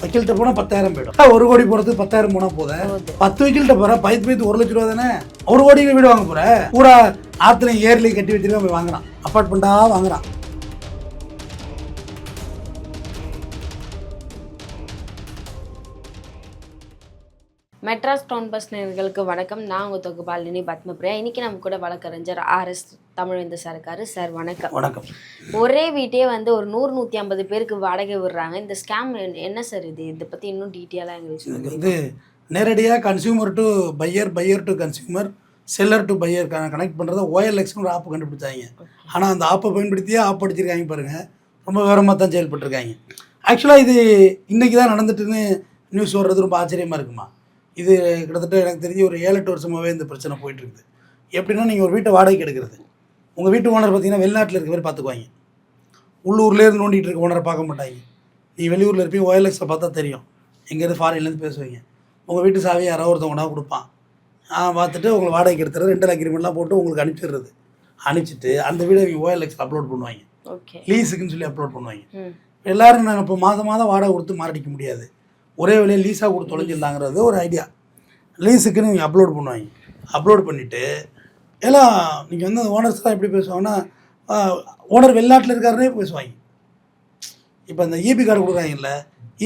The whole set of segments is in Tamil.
வக்கீல்கிட்ட போனால் 10,000 போயிடும். 1 கோடி போகிறதுக்கு 10,000 போனால் போதும். 10 வக்கீல்கிட்ட போகிற பைத்து 1 லட்ச ரூபா தானே. 1 கோடிக்கு வீடு வாங்க போகிற. பூரா ஆற்றுல ஏர்லி கட்டி வச்சுருக்கா போய் வாங்குறான். அப்பார்ட்மெண்ட்டாக வாங்குறான். மெட்ராஸ் டவுன் பஸ் நேயர்களுக்கு வணக்கம். நான் உங்கள் தொகுப்பாளினி பத்மபிரியா. இன்றைக்கி நம்ம கூட வழக்கறிஞர் RS தமிழ்வேந்தர் சார் இருக்காரு. சார் வணக்கம். வணக்கம். ஒரே வீட்டே வந்து ஒரு 100-150 பேருக்கு வாடகை விடுறாங்க. இந்த ஸ்கேம் என்ன சார் இதை பற்றி இன்னும் டீட்டெயிலாக எங்களுக்கு இது வந்து நேரடியாக consumer to buyer, buyer to consumer, seller to buyer connect பண்ணுறத OLXன்னு ஒரு ஆப் கண்டுபிடிச்சாங்க. ஆனால் அந்த ஆப்பை பயன்படுத்தியே ஆப் அடிச்சிருக்காங்க பாருங்கள். ரொம்ப விவரமாக தான் செயல்பட்டுருக்காங்க. ஆக்சுவலாக இது இன்றைக்கி தான் நடந்துட்டுன்னு நியூஸ் வர்றது ரொம்ப ஆச்சரியமாக இருக்குமா. இது கிட்டத்தட்ட எனக்கு தெரிஞ்சு ஒரு 7-8 வருஷமாகவே இந்த பிரச்சனை போயிட்டுருக்குது. எப்படின்னா, நீங்கள் ஒரு வீட்டை வாடகைக்கு எடுக்கிறது, உங்கள் வீட்டு ஓனர் பார்த்தீங்கன்னா வெளிநாட்டில் இருக்க மாதிரி பார்த்துக்குவாங்க. உள்ளூர்லேருந்து நோண்டிகிட்டு இருக்க ஓனரை பார்க்க மாட்டாங்க. நீ வெளியூரில் இருப்பீங்க, OLXில் பார்த்தா தெரியும். எங்கேருந்து ஃபாரின்லேருந்து பேசுவீங்க. உங்கள் வீட்டு சாவி யாராவது ஒருத்தவங்க கொடுப்பான். பார்த்துட்டு உங்களை வாடகைக்கு எடுத்துறது, ரெண்டல் அக்ரிமெண்ட்லாம் போட்டு உங்களுக்கு அனுப்பிச்சிடுறது. அனுப்பிச்சிட்டு அந்த வீடை அவங்க OLXில் அப்லோட் பண்ணுவாங்க. லீஸுக்குன்னு சொல்லி அப்லோட் பண்ணுவாங்க. எல்லோரும் நாங்கள் இப்போ மாதம் வாடகை கொடுத்து மாரடிக்க முடியாது, ஒரே வேலையை லீஸாக கொடுத்து தொலைஞ்சிடலாங்கிறது ஒரு ஐடியா. லீஸுக்குன்னு நீங்கள் அப்லோட் பண்ணுவாங்க. அப்லோட் பண்ணிவிட்டு எல்லாம் நீங்கள் வந்து அந்த ஓனர்ஸ்லாம் எப்படி பேசுவாங்கன்னா, ஓனர் வெளிநாட்டில் இருக்காருன்னே பேசுவாங்க. இப்போ அந்த EB கார்டு கொடுக்குறாங்கல்ல,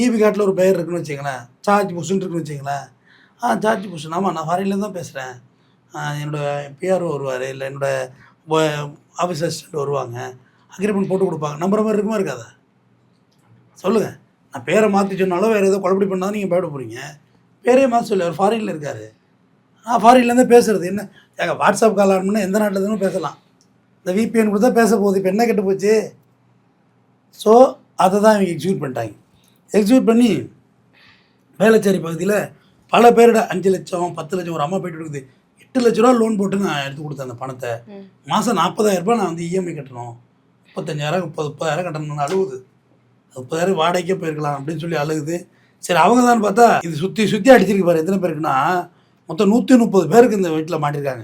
EB கார்டில் ஒரு பெயர் இருக்குன்னு வச்சிங்களேன், சார்ஜ் புஷன் இருக்குன்னு வச்சிங்களேன். சார்ஜ் புஷன், ஆமாம் நான் ஃபாரின்லேருந்து தான் பேசுகிறேன், என்னோடய PRO வருவார், இல்லை என்னோடய ஆஃபீஸ் அசிஸ்டண்ட் வருவாங்க, அக்ரிமெண்ட் போட்டு கொடுப்பாங்க. நம்புற மாதிரி இருக்குமா இருக்காதா சொல்லுங்கள். நான் பேரை மாற்றி சொன்னாலும் வேறு ஏதோ குழப்படி பண்ணாலும் நீங்கள் பயப்பட போகிறீங்க. பேரே மாற்றி சொல்லி அவர் ஃபாரினில் இருக்கார், ஃபாரின்லேருந்தே பேசுகிறது என்ன ஏங்க. வாட்ஸ்அப் கால் ஆன் பண்ணால் எந்த நாட்டில் இருந்தாலும் பேசலாம். இந்த VPN கொடுத்தா பேச போகுது. இப்போ என்ன கெட்டு போச்சு. ஸோ அதை தான் இவங்க எக்ஸிக்யூட் பண்ணிட்டாங்க. எக்ஸிக்யூட் பண்ணி வேளச்சேரி பகுதியில் பல பேரோட 5 லட்சம் 10 லட்சம், ஒரு அம்மா போய்ட்டு இருக்குது 8 லட்ச ரூபா லோன் போட்டு நான் எடுத்து கொடுத்தேன். அந்த பணத்தை மாதம் 40,000 ரூபாய் நான் வந்து EMI கட்டணும், 35,000 30,000 கட்டணும்னு அழுகுது. 30,000 வாடகைக்கே போயிருக்கலாம் அப்படின்னு சொல்லி அழுகுது. சரி, அவங்க தான் பார்த்தா இது சுற்றி அடிச்சிருக்கு பாரு. எத்தனை பேருக்குன்னா மொத்தம் 130 பேருக்கு இந்த வீட்டில் மாட்டிருக்காங்க.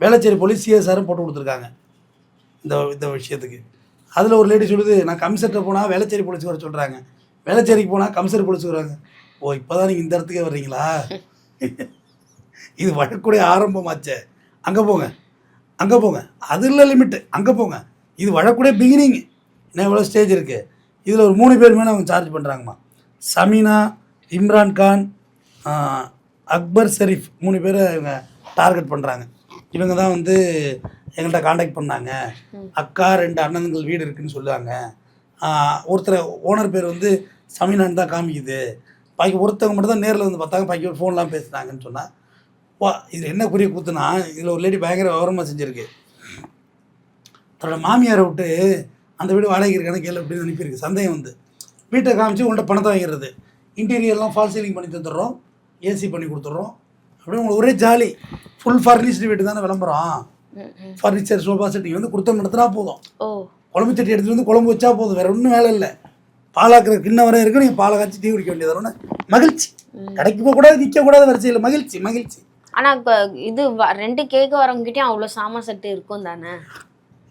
வேளச்சேரி போலீஸ் CSR போட்டு கொடுத்துருக்காங்க இந்த விஷயத்துக்கு. அதில் ஒரு லேடி சொல்லுது, நான் கமிஷனர்கிட்ட போனால் வேளச்சேரி போலீஸ் வர சொல்கிறாங்க, வேளச்சேரிக்கு போனால் கமிஷனர் போலீஸ் வராங்க. ஓ, இப்போ தான் நீங்கள் இந்த இடத்துக்கே வர்றீங்களா? இது வழக்குடைய ஆரம்பமாச்சே. அங்கே போங்க, அது இல்லை லிமிட்டு, அங்கே போங்க. இது வழக்குடைய பிகினிங். இன்னும் எவ்வளோ ஸ்டேஜ் இருக்குது. இதில் ஒரு 3 பேர் மேலே அவங்க சார்ஜ் பண்ணுறாங்கம்மா. சமீனா, இம்ரான் கான், அக்பர் ஷெரீஃப், 3 பேரை இவங்க டார்கெட் பண்ணுறாங்க. இவங்க தான் வந்து எங்கள்கிட்ட காண்டாக்ட் பண்ணாங்க. அக்கா 2 அண்ணன்கள் வீடு இருக்குதுன்னு சொல்லுவாங்க. ஒருத்தர் ஓனர் பேர் வந்து சமீனான்னு தான் காமிக்குது. பாக்கி ஒருத்தவங்க மட்டும் தான் நேரில் வந்து பார்த்தாங்க, பாக்கி ஒரு ஃபோன்லாம் பேசுனாங்கன்னு சொன்னால். இதில் என்ன குறிய கூத்துனா, இதில் ஒரு லேடி பயங்கர விவரமாக செஞ்சுருக்கு. தன்னோட மாமியாரை விட்டு அந்த வீடு வாடகை இருக்கான கேள்வி அப்படின்னு அனுப்பியிருக்கு. சந்தேகம் வந்து வீட்டை காமிச்சு உங்கள்கிட்ட பணத்தை வாங்கிடுறது. இன்டீரியர்லாம் ஃபால் சீலிங் பண்ணி தந்துடுறோம், AC பண்ணி கொடுத்துட்றோம் அப்படின்னு உங்களுக்கு ஒரே ஜாலி. ஃபுல் ஃபர்னிஷ்டு வீட்டு தானே விளம்பரம். ஃபர்னிச்சர், சோஃபா செட் நீங்கள் வந்து கொடுத்த நடத்தினா போதும். குழம்பு சட்டி எடுத்துகிட்டு வந்து குழம்பு வச்சா போதும், வேறு ஒன்றும் வேலை இல்லை. பாலாக்கிற கிண்ணம் வரை இருக்குது, நீங்கள் பாலை காய்ச்சி டீ குடிக்க வேண்டியது. மகிழ்ச்சி. கடைக்கு போகக்கூடாது, விற்கக்கூடாது, வரிசையில் மகிழ்ச்சி. ஆனால் இப்போ இது 2 கேட்க வரவங்ககிட்டயும் அவ்வளோ சாமான் செட்டு இருக்கும் தானே.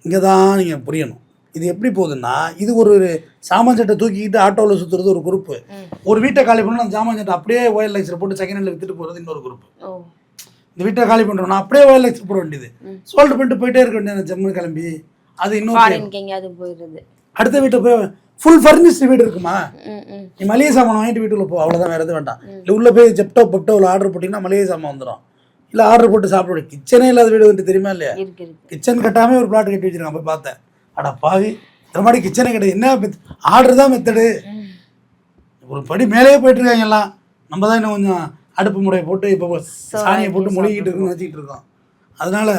இங்கே தான் நீங்கள் புரியணும். இது எப்படி போகுதுன்னா, இது ஒரு சாமான் சட்டை தூக்கிக்கிட்டு ஆட்டோவில் சுற்றுறது ஒரு குரூப்பு. ஒரு வீட்டை காலி பண்ணணும், அந்த சாமான் சட்டை அப்படியே OLXில் போட்டு செகண்ட் ஹேண்டில் விற்றுட்டு போகிறது இன்னொரு குரூப்பு. இந்த வீட்டை காலி பண்ணுறோன்னா அப்படியே OLXில் போட வேண்டியது, சோல்டு பண்ணிட்டு போயிட்டே இருக்க வேண்டியது. ஜம்மு கிளம்பி அது இன்னொரு போயிடுது. அடுத்த வீட்டை போய் ஃபுல் ஃபர்னிஷ்டு வீடு இருக்குமா, நீ மளிகை சாமான் வாங்கிட்டு வீட்டுக்குள்ள போ, அவ்வளோதான், வேறு எதுவும் வேண்டாம். இல்லை உள்ளே போய் ஜெப்டோவில் ஆர்டர் போட்டிங்கன்னா மளிகை சாமான் வந்துடும். இல்லை ஆர்டர் போட்டு சாப்பிட கிச்சனே இல்லாத வீடு வந்து தெரியுமா இல்லையா. கிச்சன் கட்டாமல் ஒரு பிளாட் கட்டி வச்சுருக்காங்க. போய் பார்த்தேன், அடா பாவி, இந்த மாதிரி கிச்சனே கிடையாது. என்ன ஆர்டர் தான் மெத்தடு. ஒரு படி மேலேயே போயிட்டுருக்காங்க எல்லாம். நம்ம தான் இன்னும் கொஞ்சம் அடுப்பு முறையை போட்டு இப்போ சாணியை போட்டு மொழிகிட்டு இருக்குன்னு நினச்சிக்கிட்டு இருக்கோம். அதனால்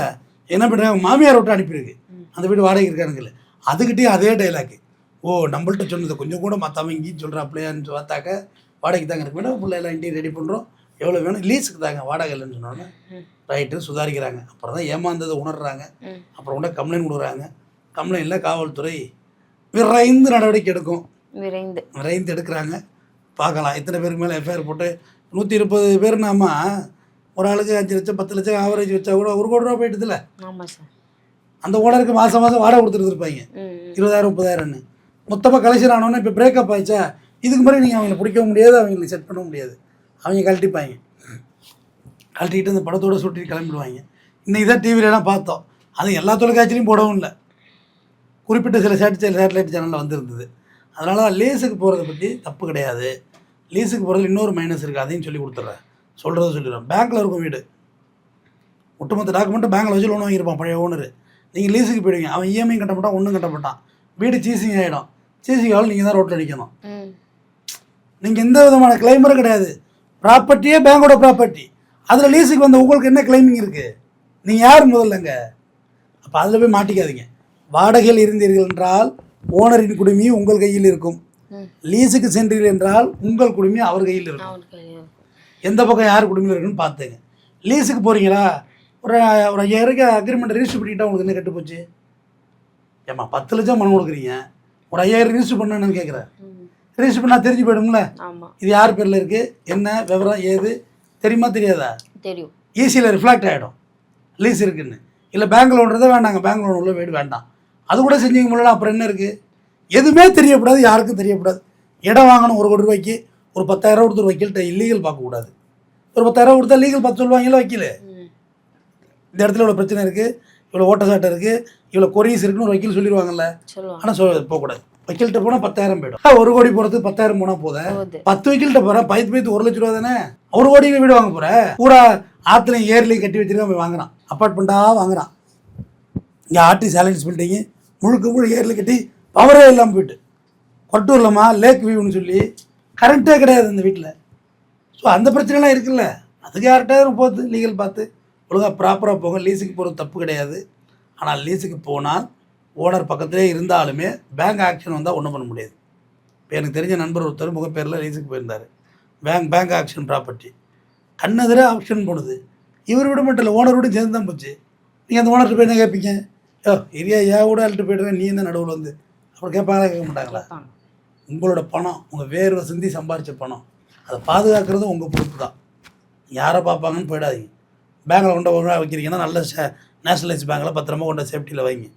என்ன பண்ணுறாங்க, மாமியார் விட்டு அனுப்பியிருக்கு. அந்த வீடு வாடகை இருக்கானுங்களே, அதுக்கிட்டே அதே டைலாக்கு. ஓ, நம்மள்ட்ட சொன்னதை கொஞ்சம் கூட மாற்றாமல் இங்கேயும் சொல்கிறாப்லையான்னு பார்த்தாக்க வாடகைக்கு தாங்க இருக்கு. மேடம் ஃபுல்லாக எல்லாம் இன்டீரியர் ரெடி பண்ணுறோம், எவ்வளோ வேணும், லீஸுக்கு தாங்க, வாடகை இல்லைன்னு சொன்னோன்னே ரைட்டு சுதாரிக்கிறாங்க. அப்புறம் தான் ஏமாந்ததை உணர்றாங்க. அப்புறம் கூட கம்ப்ளைண்ட் கொடுக்குறாங்க. கம்ப்ளைண்ட்டில் காவல்துறை விரைந்து நடவடிக்கை எடுக்கும். விரைந்து எடுக்கிறாங்க. பார்க்கலாம் எத்தனை பேருக்கு மேலே FIR போட்டு. 120 பேர்னாமா, ஒரு ஆளுக்கு 5 லட்சம் 10 லட்சம் ஆவரேஜ் வச்சா கூட 1 கோடி ரூபா போயிட்டுதுல. அந்த ஓனருக்கு மாதம் வாடகை கொடுத்துட்டு இருப்பாங்க 20,000 30,000ன்னு. மொத்தமாக கலெக்ஷன் ஆனோன்னே இப்போ பிரேக்கப் ஆயிடுச்சா, இதுக்கு முன்னாடி நீங்கள் அவங்களை பிடிக்கவும் முடியாது, அவங்களை செட் பண்ண முடியாது. அவங்க கழட்டிப்பாங்க, கழட்டிக்கிட்டு அந்த படத்தோடு சுட்டிட்டு கிளம்பிடுவாங்க. இன்றைக்கி தான் டிவிலலாம் பார்த்தோம். அது எல்லா தொலைக்காட்சியிலையும் போடவும் இல்லை, குறிப்பிட்ட சில சேட்டலைட் சேனலில் வந்துருந்தது. அதனால தான் லீஸுக்கு போகிறத பற்றி தப்பு கிடையாது. லீஸுக்கு போகிறதுல இன்னொரு மைனஸ் இருக்குது, அதையும் சொல்லி கொடுத்துட்றேன். சொல்லிடுறேன். பேங்க்கில் இருக்கும் வீடு, ஒட்டுமொத்த டாக்குமெண்ட்டு பேங்க்கில் வச்சு லோன் வாங்கியிருப்பான் பழைய ஓனர். நீங்கள் லீஸுக்கு போயிடுவீங்க, அவன் இஎம்ஐ கட்ட மாட்டான், ஒன்றும் கட்ட மாட்டான், வீடு சீசிங் ஆகிடும். சீசிங் ஆகலாம், நீங்கள் தான் ரோட்டில் நிற்கணும். நீங்கள் எந்த விதமான கிளைமரும் கிடையாது. ப்ராப்பர்ட்டியே பேங்கோட ப்ராப்பர்ட்டி, அதில் லீஸுக்கு வந்த உங்களுக்கு என்ன கிளைமிங் இருக்குது? நீங்கள் யார் முதல்லங்க? அப்போ அதில் போய் மாட்டிக்காதீங்க. வாடகையில் இருந்தீர்கள் என்றால் ஓனரின் குடுமி உங்கள் கையில் இருக்கும். லீஸுக்கு சென்றீர்கள் என்றால் உங்கள் குடுமி அவர் கையில் இருக்கும். எந்த பக்கம் யார் குடுமையில் இருக்குன்னு பார்த்துங்க. லீஸுக்கு போகிறீங்களா, ஒரு 5000 அக்ரிமெண்ட் ரிஜிஸ்டர் பண்ணிக்கிட்டால் உங்களுக்கு என்ன கெட்டு போச்சு? ஏம்மா 10 லட்சம் பணம் கொடுக்குறீங்க, ஒரு 5000 ரிஜிஸ்டர் பண்ணணுன்னு கேட்குறேன். ரிஜிஸ்டர் பண்ணால் தெரிஞ்சு போயிடுங்களே இது யார் பேரில் இருக்குது, என்ன விவரம் ஏது தெரியுமா தெரியாதா? தெரியும். ஈஸியில் ரிஃப்ளெக்ட் ஆகிடும் லீஸ் இருக்குன்னு. இல்லை பேங்க் லோன்றதை வேண்டாங்க, பேங்க் லோன் உள்ள வீடு வேண்டாம், அது கூட செஞ்சுக்க முடியல. அப்புறம் என்ன இருக்குது? எதுவுமே தெரியக்கூடாது, யாருக்கும் தெரியக்கூடாது. இடம் வாங்கணும் 1 கோடி ரூபாய்க்கு, ஒரு 10,000 கொடுத்து ஒரு வக்கீல்கிட்ட இல்லீகல் பார்க்கக்கூடாது. ஒரு 10,000 கொடுத்தா லீகல் பார்த்து சொல்லுவாங்கல்ல வக்கீல், இந்த இடத்துல இவ்வளோ பிரச்சனை இருக்குது, இவ்வளோ ஓட்ட சாட்டை இருக்குது, இவ்வளோ கொரியஸ் இருக்குன்னு ஒரு வக்கீல் சொல்லிடுவாங்கல்ல. ஆனால் போகக்கூடாது. வக்கீல்கிட்ட போனால் 10,000 போய்டும். 1 கோடி போகிறதுக்கு 10,000 போனால் போதும். 10 வக்கீல்கிட்ட போகிறேன், பைத்து 1 லட்ச ரூபா தானே. 1 கோடிக்கு வீடு வாங்க போகிறேன், பூரா ஆற்றுலையும் ஏர்லையும் கட்டி வச்சுருக்கா போய் வாங்குறான், அப்பார்ட்மெண்ட்டாக வாங்குறான். இங்கே ஆர்டி சேலன்ஸ் பில்டிங்கு முழுக்க ஏரில் கட்டி பவரே இல்லாமல் போயிட்டு, கொட்டூர்லம்மா லேக் வியூன்னு சொல்லி கரண்ட்டே கிடையாது அந்த வீட்டில். ஸோ அந்த பிரச்சனைலாம் இருக்குல்ல, அதுக்கு யார்கிட்ட போகுது லீகல் பார்த்து ஒழுங்காக ப்ராப்பராக போங்க. லீஸுக்கு போகிறது தப்பு கிடையாது. ஆனால் லீஸுக்கு போனால் ஓனர் பக்கத்திலே இருந்தாலுமே பேங்க் ஆக்ஷன் வந்தால் ஒன்றும் பண்ண முடியாது. இப்போ எனக்கு தெரிஞ்ச நண்பர் ஒருத்தர் முகப்பேரில் லீஸுக்கு போயிருந்தார். பேங்க் ஆக்ஷன் ப்ராப்பர்ட்டி கண்ணெதிரே ஆக்ஷன் போடுது. இவர் விட மட்டும் இல்லை, ஓனர் விட சேர்ந்து தான் போச்சு. நீங்கள் அந்த ஓனர்கிட்ட போய் என்ன கேட்பீங்க? ஏரியா ஏன் கூட அழுட்டு போய்ட்டுறேன், நீ என்ன நடுவில் வந்து அப்புறம் கேட்பாங்களா கேட்க மாட்டாங்களா? உங்களோட பணம், உங்கள் வேர்வை சிந்தி சம்பாரித்த பணம், அதை பாதுகாக்கிறதும் உங்கள் பொறுப்பு தான். யாரை பார்ப்பாங்கன்னு போயிடாதீங்க. பேங்கில் கொண்டு ஒழுங்காக வைக்கிறீங்கன்னா நல்ல நேஷனலைஸ் பேங்கில் பத்திரமா கொண்டு சேஃப்டியில் வைங்க,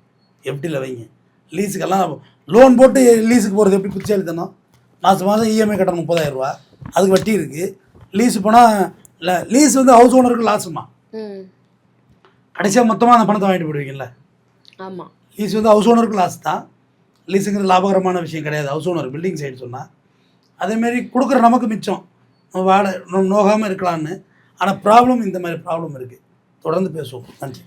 எஃப்டியில் வைங்க. லீஸுக்கெல்லாம் லோன் போட்டு லீஸுக்கு போகிறது எப்படி புத்திசாலித்தனம்? மாதம் இஎம்ஐ கட்டணும் 30,000 ரூபா, அதுக்கு வட்டி இருக்குது. லீஸு போனால் இல்லை, லீஸ் வந்து ஹவுஸ் ஓனருக்கு லாஸுமா, கடைசியாக மொத்தமாக அந்த பணத்தை வாங்கிட்டு போயிடுவீங்கல்ல. ஆமாம், லீஸ் வந்து ஹவுஸ் ஓனருக்கு லாஸ் தான். லீஸுங்கிறது லாபகரமான விஷயம் கிடையாது ஹவுஸ் ஓனர் பில்டிங் சைடு சொன்னால். அதேமாரி கொடுக்குற நமக்கு மிச்சம், வாடகை நோகாமல் இருக்கலான்னு. ஆனால் ப்ராப்ளம், இந்த மாதிரி ப்ராப்ளம் இருக்குது. தொடர்ந்து பேசுவோம். நன்றி.